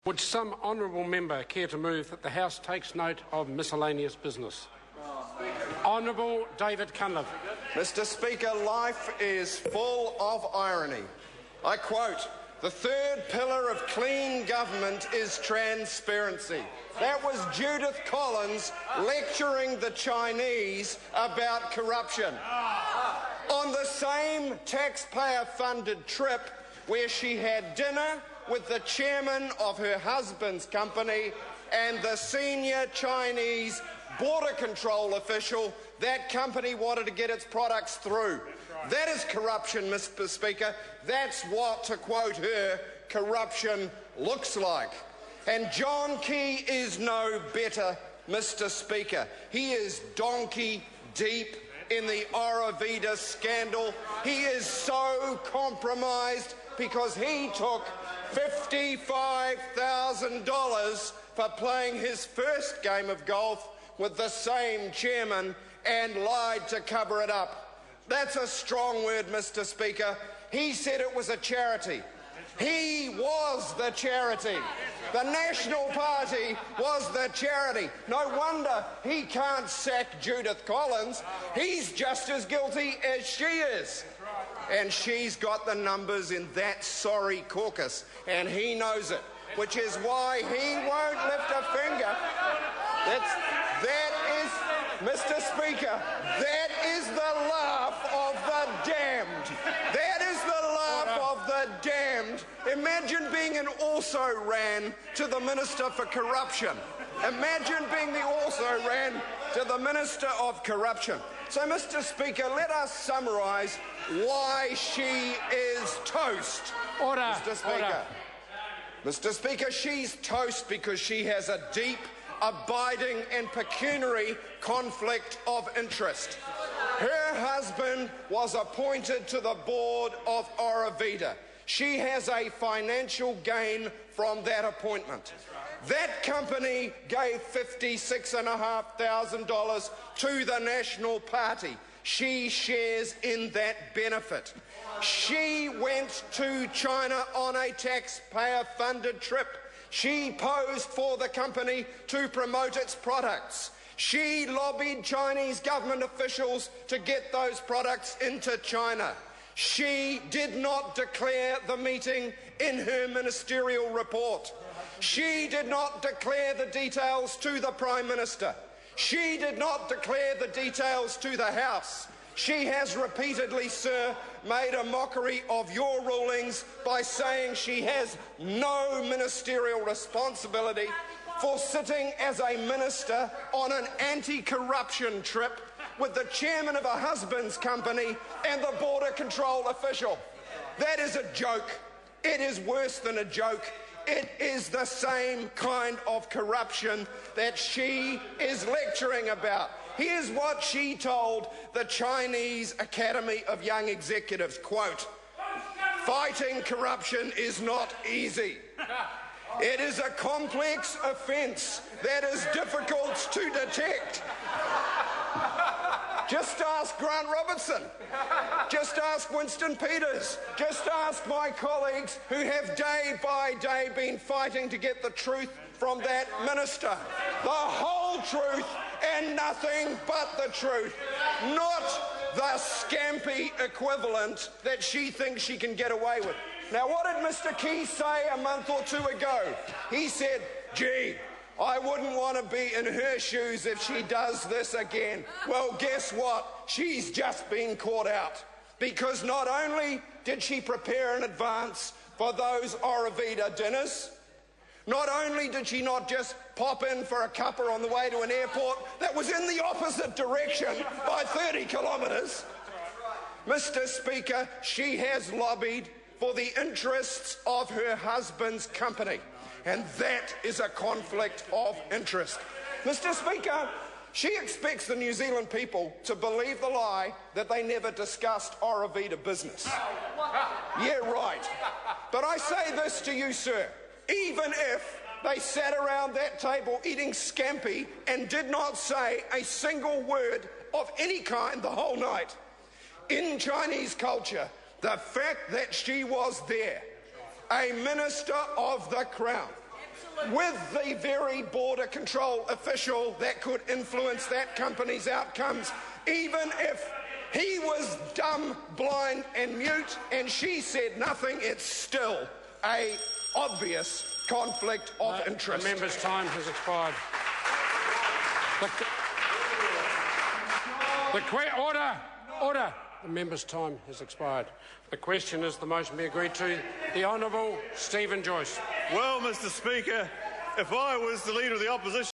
Would some honourable member care to move that the House takes note of miscellaneous business? Honourable David Cunliffe. Mr. Speaker, life is full of irony. I quote, "The third pillar of clean government is transparency." That was Judith Collins lecturing the Chinese about corruption. On the same taxpayer-funded trip where she had dinner with the chairman of her husband's company and the senior Chinese border control official, that company wanted to get its products through. That is corruption, Mr. Speaker. That's what, to quote her, corruption looks like. And John Key is no better, Mr. Speaker. He is donkey deep in the Aurovita scandal. He is so compromised because he took $55,000 for playing his first game of golf with the same chairman and lied to cover it up. That's a strong word, Mr. Speaker. He said it was a charity. He was the charity. The National Party was the charity. No wonder he can't sack Judith Collins. He's just as guilty as she is. And she's got the numbers in that sorry caucus, and he knows it, which is why he won't lift a finger. That is, Mr. Speaker, that is the laugh of the damned. That is the laugh of the damned. Imagine being an also-ran to the Minister for Corruption. Imagine being the also-ran to the Minister of Corruption. So, Mr. Speaker, let us summarise why she is toast. Order. Mr. Speaker. Order. Mr. Speaker, she's toast because she has a deep, abiding and pecuniary conflict of interest. Her husband was appointed to the board of Aurovita. She has a financial gain from that appointment. That company gave $56,500 to the National Party. She shares in that benefit. She went to China on a taxpayer-funded trip. She posed for the company to promote its products. She lobbied Chinese government officials to get those products into China. She did not declare the meeting in her ministerial report. She did not declare the details to the Prime Minister. She did not declare the details to the House. She has repeatedly, sir, made a mockery of your rulings by saying she has no ministerial responsibility for sitting as a minister on an anti-corruption trip with the chairman of her husband's company and the border control official. That is a joke. It is worse than a joke. It is the same kind of corruption that she is lecturing about. Here's what she told the Chinese Academy of Young Executives, quote, "Fighting corruption is not easy. It is a complex offence that is difficult to detect. Just ask Grant Robertson. Just ask Winston Peters. Just ask my colleagues who have day by day been fighting to get the truth from that minister. The whole truth and nothing but the truth. Not the scampy equivalent that she thinks she can get away with." Now, what did Mr. Key say a month or two ago? He said, "Gee, I wouldn't want to be in her shoes if she does this again." Well, guess what? She's just been caught out. Because not only did she prepare in advance for those Aurovita dinners, not only did she not just pop in for a cuppa on the way to an airport that was in the opposite direction by 30 kilometres, Mr. Speaker, she has lobbied for the interests of her husband's company. And that is a conflict of interest. Mr. Speaker, she expects the New Zealand people to believe the lie that they never discussed Aurovita business. Yeah, right. But I say this to you, sir. Even if they sat around that table eating scampi and did not say a single word of any kind the whole night, in Chinese culture, the fact that she was there, a minister of the Crown, with the very border control official that could influence that company's outcomes, even if he was dumb, blind and mute and she said nothing, it's still an obvious conflict of interest. The member's time has expired. Order. The member's time has expired. The question is the motion be agreed to. The Honourable Stephen Joyce. Well, Mr. Speaker, if I was the Leader of the Opposition,